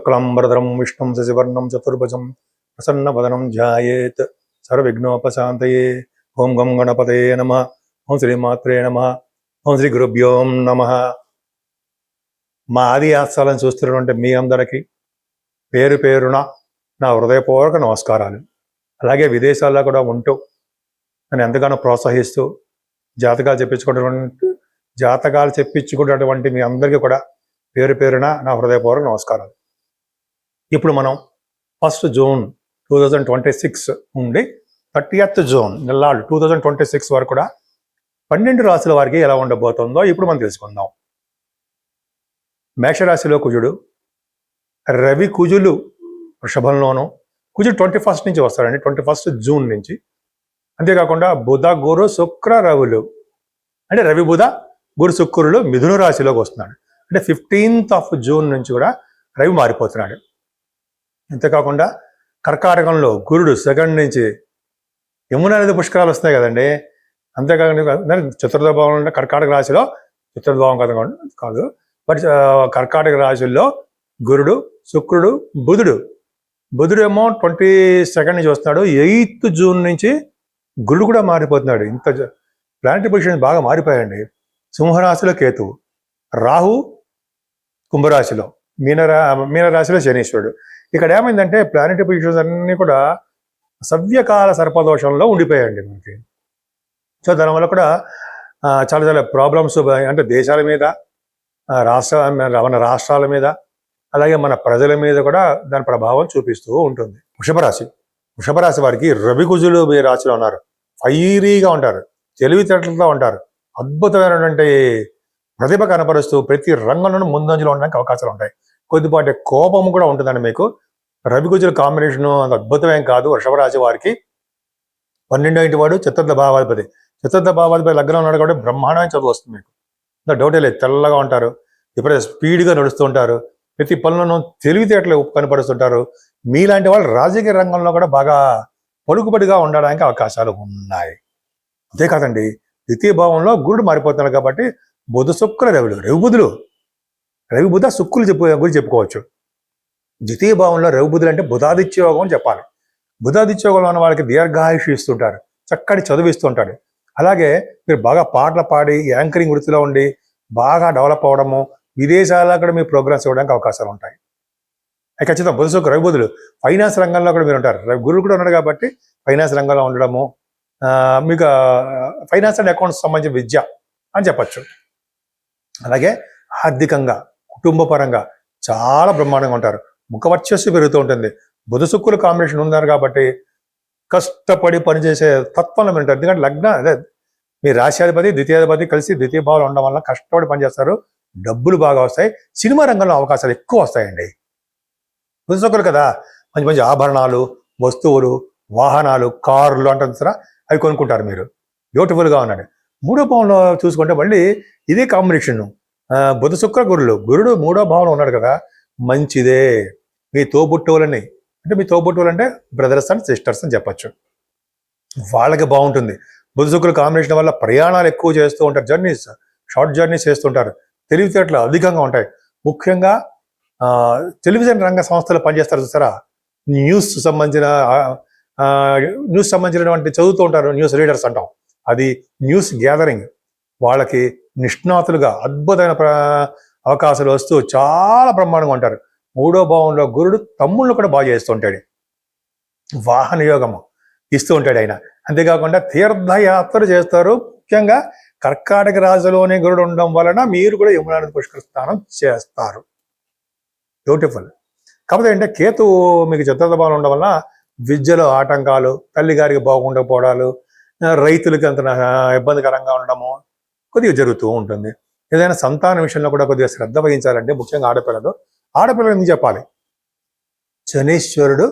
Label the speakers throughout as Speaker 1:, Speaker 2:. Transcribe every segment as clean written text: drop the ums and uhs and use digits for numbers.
Speaker 1: శుక్లాంబరధరం విష్ణుం శశివర్ణం చతుర్భుజం ప్రసన్నవదనం ధ్యాయేత్ సర్వవిఘ్నోపశాంతయే. ఓం గం గణపతయే నమః. ఓం శ్రీమాత్రే నమః. ఓం శ్రీ గురుభ్యో నమః. మా ఆది ఆస్థాలను చూస్తున్నటువంటి మీ అందరికీ పేరు పేరున నా హృదయపూర్వక నమస్కారాలు. అలాగే విదేశాల్లో కూడా ఉంటూ నన్ను ఎంతగానో ప్రోత్సహిస్తూ జాతకాలు చెప్పించుకున్నటువంటి మీ అందరికీ కూడా పేరు పేరున నా హృదయపూర్వక నమస్కారాలు. ఇప్పుడు మనం 1 జూన్ 2026 నుండి 30th జూన్ నెల్లాళ్ళు 2026 వరకు కూడా 12 రాశుల వారికి ఎలా ఉండబోతుందో ఇప్పుడు మనం తెలుసుకుందాం. మేషరాశిలో కుజుడు, రవి కుజులు వృషభంలోను, కుజుడు 21st నుంచి వస్తాడండి, 21st జూన్ నుంచి. అంతేకాకుండా బుధ గురు శుక్ర రవులు అంటే రవి బుధ గురు శుక్రులు మిథున రాశిలోకి వస్తున్నాడు. అంటే 15th జూన్ నుంచి కూడా రవి మారిపోతున్నాడు. అంతేకాకుండా కర్కాటకంలో గురుడు 2nd నుంచి యమునా నది పుష్కరాలు వస్తున్నాయి కదండి. అంతేకాకుండా చతుర్థ భావం అంటే కర్కాటక రాశిలో చతుర్థ భావం కాదు, బట్ కర్కాటక రాశుల్లో గురుడు, శుక్రుడు, బుధుడు ఏమో 22nd నుంచి వస్తున్నాడు. 8th జూన్ నుంచి గురుడు కూడా మారిపోతున్నాడు. ఇంత ప్లానెటరీ పొజిషన్స్ బాగా మారిపోయాయండి. సింహరాశిలో కేతువు, రాహు కుంభరాశిలో, మీనరాశిలో శనీశ్వరుడు. ఇక్కడ ఏమైందంటే ప్లానెటరీ పొజిషన్స్ అన్నీ కూడా సవ్యకాల సర్పదోషంలో ఉండిపోయాయండి మనకి. సో దానివల్ల కూడా చాలా ప్రాబ్లమ్స్ అంటే దేశాల మీద, మన రాష్ట్రాల మీద, అలాగే మన ప్రజల మీద కూడా దాని ప్రభావం చూపిస్తూ ఉంటుంది. వృషభ రాశి వారికి రవి కుజులు మీ రాశిలో ఉన్నారు. ఫైరీగా ఉంటారు, తెలివితేటలతో ఉంటారు, అద్భుతమైనటువంటి ప్రతిభ కనపరుస్తూ ప్రతి రంగంలోనూ ముందంజలో ఉండడానికి అవకాశాలు ఉంటాయి. కొద్దిపాటి కోపం కూడా ఉంటుందండి మీకు. రవి కుజుల కాంబినేషన్ అంత అద్భుతమేం కాదు. వృషభ రాశి వారికి 12వ ఇంటి వాడు చతుర్థ భావాధిపతి లగ్నం ఉన్నాడు కాబట్టి బ్రహ్మాండమైన చదువు వస్తుంది మీకు. అంత డౌటే లేదు. తెల్లగా ఉంటారు, ఎప్పుడైతే స్పీడ్గా నడుస్తూ ఉంటారు, ప్రతి పనులను తెలివితేటలు కనపరుస్తుంటారు. మీలాంటి వాళ్ళు రాజకీయ రంగంలో కూడా బాగా పలుకుబడిగా ఉండడానికి అవకాశాలు ఉన్నాయి. అంతేకాదండి, ద్వితీయ భావంలో గురుడు మారిపోతున్నాడు కాబట్టి బుధ శుక్ర రవులు, రవి బుధ శుక్రులు గురించి చెప్పుకోవచ్చు. ద్వితీయ భావంలో రవి బుధులు అంటే బుధాదిత్యయోగం అని చెప్పాలి. బుధాదిత్యయోగంలో ఉన్న వాళ్ళకి దీర్ఘాయుష్ ఇస్తుంటారు, చక్కటి చదువిస్తుంటాడు. అలాగే మీరు బాగా పాటలు పాడి యాంకరింగ్ వృత్తిలో ఉండి బాగా డెవలప్ అవ్వడము, విదేశాల్లో కూడా మీ ప్రోగ్రామ్స్ ఇవ్వడానికి అవకాశాలు ఉంటాయి. ఖచ్చితంగా బుధ శుక్ర రవి బుధులు ఫైనాన్స్ రంగంలో కూడా మీరు ఉంటారు. గురుడు కూడా ఉన్నాడు కాబట్టి ఫైనాన్స్ రంగంలో ఉండడము, మీకు ఫైనాన్స్ అండ్ అకౌంట్స్ సంబంధించిన విద్య అని చెప్పచ్చు. అలాగే ఆర్థికంగా, కుటుంబ పరంగా చాలా బ్రహ్మాండంగా ఉంటారు. ముఖవర్చస్సు పెరుగుతూ ఉంటుంది. బుధ శుక్రుల కాంబినేషన్ ఉన్నారు కాబట్టి కష్టపడి పనిచేసే తత్వంలో మీరు ఉంటారు. ఎందుకంటే అదే మీ రాశ్యాధిపతి ద్వితీయాధిపతి కలిసి ద్వితీయ భావాలు ఉండడం వల్ల కష్టపడి పనిచేస్తారు, డబ్బులు బాగా వస్తాయి. సినిమా రంగంలో అవకాశాలు ఎక్కువ వస్తాయండి. బుధ శుక్రులు కదా, మంచి మంచి ఆభరణాలు, వస్తువులు, వాహనాలు, కార్లు అంటారు సరే, అవి కొనుక్కుంటారు మీరు. బ్యూటిఫుల్గా ఉన్నాడు. 3వ భావంలో చూసుకుంటే మళ్ళీ ఇదే కాంబినేషన్. బుధ శుక్ర గురుడు 3వ భావంలో ఉన్నాడు కదా, మంచిదే. మీ తోబుట్టువులని అంటే మీ తోబుట్టువులు అంటే బ్రదర్స్ అండ్ సిస్టర్స్ అని చెప్పచ్చు, వాళ్ళకి బాగుంటుంది. బుధ శుక్రుల కాంబినేషన్ వల్ల ప్రయాణాలు ఎక్కువ చేస్తూ ఉంటారు, షార్ట్ జర్నీస్ చేస్తుంటారు, తెలివితేటలు అధికంగా ఉంటాయి. ముఖ్యంగా టెలివిజన్ రంగ సంస్థలు పనిచేస్తారు చూసారా, న్యూస్ సంబంధించినటువంటి చదువుతూ ఉంటారు, న్యూస్ రీడర్స్ అంటాం. అది న్యూస్ గ్యాదరింగ్, వాళ్ళకి నిష్ణాతులుగా అద్భుతమైన అవకాశాలు వస్తూ చాలా బ్రహ్మాండంగా ఉంటారు. 3వ భావంలో గురుడు తమ్ముళ్ళు కూడా బాగా చేస్తుంటాడు, వాహన యోగము ఇస్తూ ఉంటాడు ఆయన. అంతేకాకుండా తీర్థయాత్రలు చేస్తారు. ముఖ్యంగా కర్కాటక రాశిలోనే గురుడు ఉండడం వలన మీరు కూడా యమునా నది పుష్కర స్నానం చేస్తారు. బ్యూటిఫుల్. కాకపోతే అంటే కేతు మీకు చతుర్థ భావంలో ఉండడం వల్ల విద్యలో ఆటంకాలు, తల్లిగారికి బాగుండకపోవడాలు, రైతులకి అంత ఇబ్బందికరంగా ఉండడము కొద్దిగా జరుగుతూ ఉంటుంది. ఏదైనా సంతాన విషయంలో కూడా కొద్దిగా శ్రద్ధ వహించాలంటే ముఖ్యంగా ఆడపిల్లలు ఎందుకు చెప్పాలి, శనీశ్వరుడు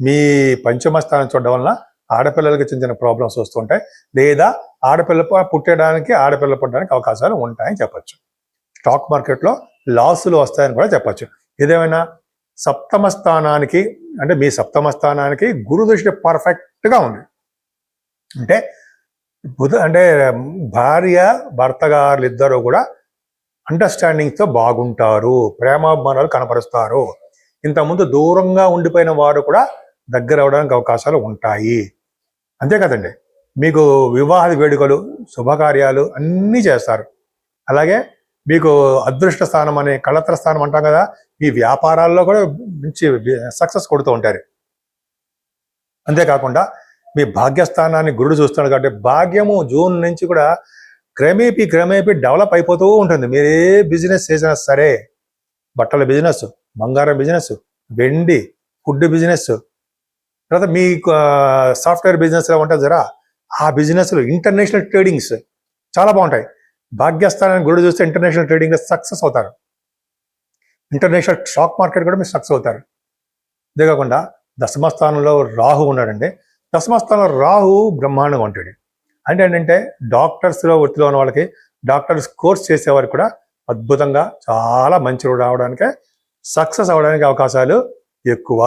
Speaker 1: మీ పంచమ స్థానం చూడడం వలన ఆడపిల్లలకి చిన్న చిన్న ప్రాబ్లమ్స్ వస్తుంటాయి, లేదా ఆడపిల్ల పుట్టడానికి అవకాశాలు ఉంటాయని చెప్పచ్చు. స్టాక్ మార్కెట్లో లాసులు వస్తాయని కూడా చెప్పచ్చు. ఏదేమైనా సప్తమ స్థానానికి అంటే మీ సప్తమ స్థానానికి గురు దృష్టి పర్ఫెక్ట్గా ఉంది. అంటే భార్య భర్త గారు ఇద్దరు కూడా అండర్స్టాండింగ్తో బాగుంటారు, ప్రేమాభిమానాలు కనపరుస్తారు. ఇంతకుముందు దూరంగా ఉండిపోయిన వారు కూడా దగ్గర అవడానికి అవకాశాలు ఉంటాయి. అంతే కదండి, మీకు వివాహ వేడుకలు, శుభకార్యాలు అన్నీ చేస్తారు. అలాగే మీకు అదృష్ట స్థానం అనే కళత్ర స్థానం అంటాం కదా, మీ వ్యాపారాల్లో కూడా మంచి సక్సెస్ కొడుతూ ఉంటారు. అంతేకాకుండా మీ భాగ్యస్థానాన్ని గురుడు చూస్తున్నాడు కాబట్టి భాగ్యము జూన్ నుంచి కూడా క్రమేపీ డెవలప్ అయిపోతూ ఉంటుంది. మీరు ఏ బిజినెస్ చేసినా సరే, బట్టల బిజినెస్, బంగారం బిజినెస్, వెండి, ఫుడ్ బిజినెస్, తర్వాత మీ సాఫ్ట్వేర్ బిజినెస్ ఉంటుంది జరా, ఆ బిజినెస్లు ఇంటర్నేషనల్ ట్రేడింగ్స్ చాలా బాగుంటాయి. భాగ్యస్థానాన్ని గురుడు చూస్తే ఇంటర్నేషనల్ ట్రేడింగ్లో సక్సెస్ అవుతారు. ఇంటర్నేషనల్ స్టాక్ మార్కెట్ కూడా మీరు సక్సెస్ అవుతారు. అంతేకాకుండా దశమస్థానంలో రాహు ఉన్నాడండి. దశమస్థానంలో రాహు బ్రహ్మాండంగా ఉంటాడు. అంటే ఏంటంటే డాక్టర్స్లో వృత్తిలో ఉన్న వాళ్ళకి, డాక్టర్స్ కోర్స్ చేసేవారికి కూడా అద్భుతంగా చాలా మంచి రావడానికి, సక్సెస్ అవడానికి అవకాశాలు ఎక్కువ.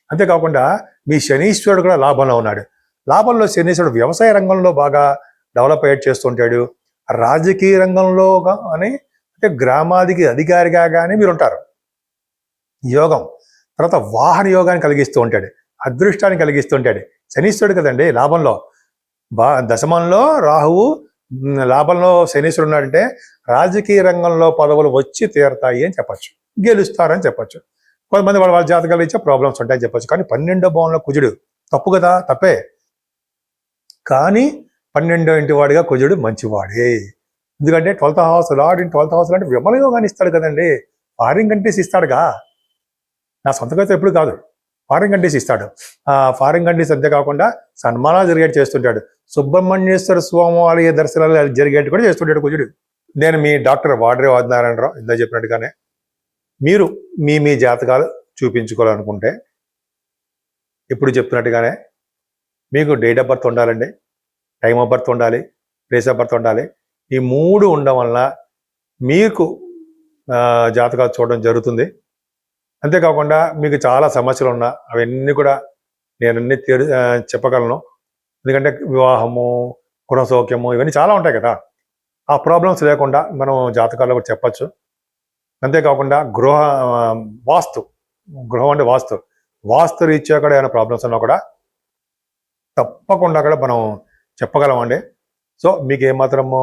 Speaker 1: అంతేకాకుండా మీ శనీశ్వరుడు కూడా లాభంలో ఉన్నాడు. లాభంలో శనీశ్వరుడు వ్యవసాయ రంగంలో బాగా డెవలప్ చేస్తుంటాడు. రాజకీయ రంగంలో కానీ, అంటే గ్రామాధికి అధికారిగా కానీ మీరు ఉంటారు. యోగం, తర్వాత వాహన యోగాన్ని కలిగిస్తూ ఉంటాడు, అదృష్టాన్ని కలిగిస్తూ ఉంటాడు. శనీశ్వరుడు కదండి లాభంలో. దశమంలో రాహువు, లాభంలో శనీశ్వరుడు ఉన్నాడంటే రాజకీయ రంగంలో పదవులు వచ్చి తీరతాయి అని చెప్పచ్చు, గెలుస్తారని చెప్పచ్చు. కొంతమంది వాళ్ళ జాతకాలు ఇచ్చే ప్రాబ్లమ్స్ ఉంటాయని చెప్పచ్చు. కానీ 12వ భావంలో కుజుడు తప్పు కదా, తప్పే. కానీ 12వ ఇంటి వాడిగా కుజుడు మంచివాడే. ఎందుకంటే 12th house lord in 12th house అంటే విమల యోగాన్ని ఇస్తాడు కదండి, ఫారిన్ కంట్రీస్ ఇస్తాడుగా. నా సొంతకైతే ఎప్పుడు కాదు, ఫారిన్ కంట్రీస్ ఇస్తాడు. ఫారిన్ కంట్రీస్ అంతేకాకుండా సన్మానాలు జరిగేట్టు చేస్తుంటాడు. సుబ్రహ్మణ్యేశ్వర స్వామి ఆలయ దర్శనాలు జరిగేట్టు కూడా చేస్తుంటాడు కుజుడు. నేను మీ డాక్టర్ వాడ్రే వాదినారాయణరావు ఇందా చెప్పినట్టుగానే మీరు మీ జాతకాలు చూపించుకోవాలనుకుంటే ఇప్పుడు చెప్తున్నట్టుగానే మీకు డేట్ ఆఫ్ బర్త్ ఉండాలండి, టైమ్ ఆఫ్ బర్త్ ఉండాలి, ప్లేస్ ఆఫ్ బర్త్ ఉండాలి. ఈ 3 ఉండడం వలన మీకు జాతకాలు చూడడం జరుగుతుంది. అంతేకాకుండా మీకు చాలా సమస్యలు ఉన్నా అవన్నీ కూడా నేను చెప్పగలను. ఎందుకంటే వివాహము, గృహసౌఖ్యము ఇవన్నీ చాలా ఉంటాయి కదా, ఆ ప్రాబ్లమ్స్ లేకుండా మనం జాతకాల్లో కూడా చెప్పచ్చు. అంతేకాకుండా గృహం అంటే వాస్తు రీత్యా కూడా ఏమైనా ప్రాబ్లమ్స్ ఉన్నా కూడా తప్పకుండా కూడా మనం చెప్పగలమండి. సో మీకు ఏమాత్రము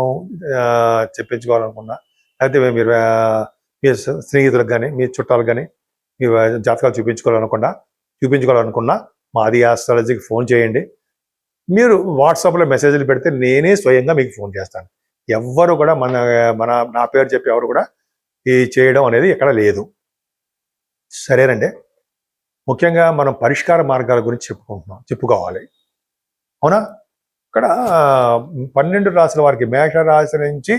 Speaker 1: చెప్పించుకోవాలనుకున్నా, అయితే మీరు మీ స్నేహితులకు కానీ, మీ చుట్టాలకు కానీ మీ జాతకాలు చూపించుకోవాలనుకున్నా మా ఆది ఆస్ట్రాలజీకి ఫోన్ చేయండి. మీరు వాట్సాప్లో మెసేజ్లు పెడితే నేనే స్వయంగా మీకు ఫోన్ చేస్తాను. ఎవ్వరు కూడా నా పేరు చెప్పి ఎవరు కూడా ఈ చేయడం అనేది ఎక్కడ లేదు. సరేనండి, ముఖ్యంగా మనం పరిష్కార మార్గాల గురించి చెప్పుకోవాలి. అవునా? ఇక్కడ 12 రాశుల వారికి, మేషరాశి నుంచి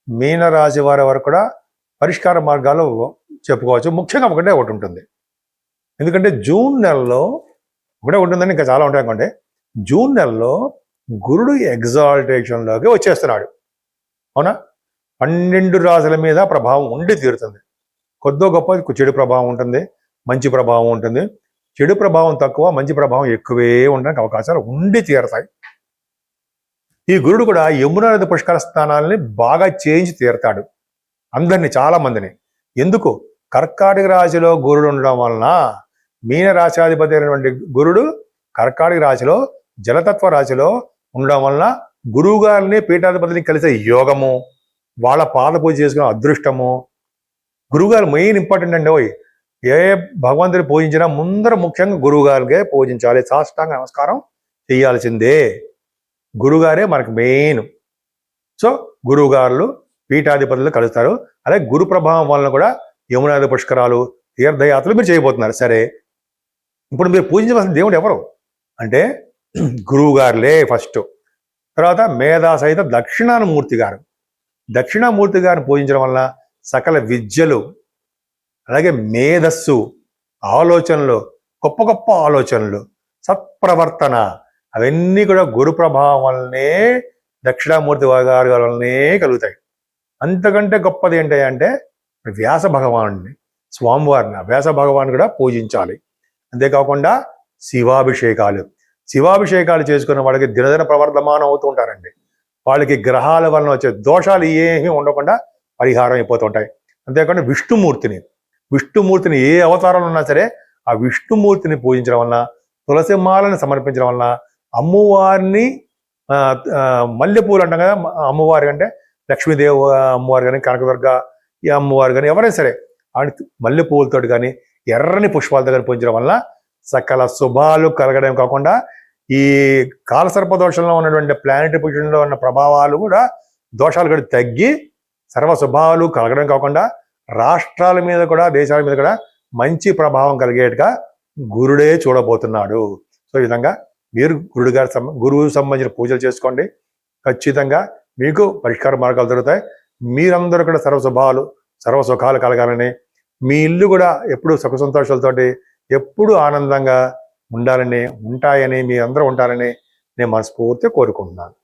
Speaker 1: మీనరాశి వారి వరకు కూడా పరిష్కార మార్గాలు చెప్పుకోవచ్చు. ముఖ్యంగా ఒకటి ఉంటుంది. ఎందుకంటే జూన్ నెలలో ఒకటే ఉంటుందని ఇంకా చాలా ఉంటాయి అనుకోండి. జూన్ నెలలో గురుడు ఎగ్జాల్టేషన్లోకి వచ్చేస్తున్నాడు. అవునా? 12 రాశుల మీద ప్రభావం ఉండి తీరుతుంది. కొద్దో గొప్ప చెడు ప్రభావం ఉంటుంది, మంచి ప్రభావం ఉంటుంది. చెడు ప్రభావం తక్కువ, మంచి ప్రభావం ఎక్కువే ఉండడానికి అవకాశాలు ఉండి తీరతాయి. ఈ గురుడు కూడా యమునా నది పుష్కర స్థానాలని బాగా చేయించి తీరతాడు అందరినీ, చాలా మందిని. ఎందుకు? కర్కాటక రాశిలో గురుడు ఉండడం వలన, మీన రాశాధిపతి అయినటువంటి గురుడు కర్కాటక రాశిలో, జలతత్వ రాశిలో ఉండడం వలన గురువు గారిని, పీఠాధిపతిని కలిసే యోగము, వాళ్ళ పాద పూజ చేసుకునే అదృష్టము. గురువుగారు మెయిన్ ఇంపార్టెంట్ అండి. ఏ భగవంతుని పూజించినా ముందర ముఖ్యంగా గురువుగారికే పూజించాలి, సాష్టాంగ నమస్కారం చేయాల్సిందే. గురుగారే మనకు మెయిన్. సో గురువుగారులు, పీఠాధిపతులు కలుస్తారు. అలాగే గురు ప్రభావం వలన కూడా యమునాది పుష్కరాలు, తీర్థయాత్రలు మీరు చేయబోతున్నారు. సరే, ఇప్పుడు మీరు పూజించవలసిన దేవుడు ఎవరు అంటే గురువుగారులే ఫస్ట్. తర్వాత మేధా సహిత దక్షిణామూర్తి గారిని పూజించడం వలన సకల విద్యలు, అలాగే మేధస్సు, ఆలోచనలు, గొప్ప ఆలోచనలు, సత్ప్రవర్తన అవన్నీ కూడా గురు ప్రభావం వల్లనే, దక్షిణామూర్తి గారి వల్లనే కలుగుతాయి. అంతకంటే గొప్పది ఏంటంటే వ్యాస భగవానుడిని, స్వామివారిని, వ్యాస భగవాన్ కూడా పూజించాలి. అంతేకాకుండా శివాభిషేకాలు చేసుకున్న వాళ్ళకి దినదిన ప్రవర్ధమానం అవుతూ ఉంటారండి. వాళ్ళకి గ్రహాల వలన వచ్చే దోషాలు ఏమీ ఉండకుండా పరిహారం అయిపోతుంటాయి. అంతేకాకుండా విష్ణుమూర్తిని, విష్ణుమూర్తిని ఏ అవతారంలో ఉన్నా సరే ఆ విష్ణుమూర్తిని పూజించడం వలన, తులసి మాలని సమర్పించడం వలన, అమ్మవారిని మల్లెపూలు అంటాం కదా, అమ్మవారి అంటే లక్ష్మీదేవి అమ్మవారు కానీ, కనకదుర్గ ఈ అమ్మవారు కానీ ఎవరైనా సరే మల్లెపూలతో కానీ ఎర్రని పుష్పాలతో కానీ పూజించడం వలన సకల శుభాలు కలగడం కాకుండా ఈ కాలసర్ప దోషంలో ఉన్నటువంటి ప్లానెటరీ పొజిషన్లో ఉన్న ప్రభావాలు కూడా, దోషాలు కూడా తగ్గి సర్వ శుభాలు కలగడం కాకుండా రాష్ట్రాల మీద కూడా, దేశాల మీద కూడా మంచి ప్రభావం కలిగేట్టుగా గురుడే చూడబోతున్నాడు. సో ఈ విధంగా మీరు గురువుకు సంబంధించిన పూజలు చేసుకోండి. ఖచ్చితంగా మీకు పరిష్కార మార్గాలు దొరుకుతాయి. మీరందరూ కూడా సర్వ సుఖాలు కలగాలని, మీ ఇల్లు కూడా ఎప్పుడు సుఖ సంతోషాలతోటి ఎప్పుడు ఆనందంగా ఉంటాయని, మీ అందరూ ఉంటారని నేను మనస్ఫూర్తిగా కోరుకుంటున్నాను.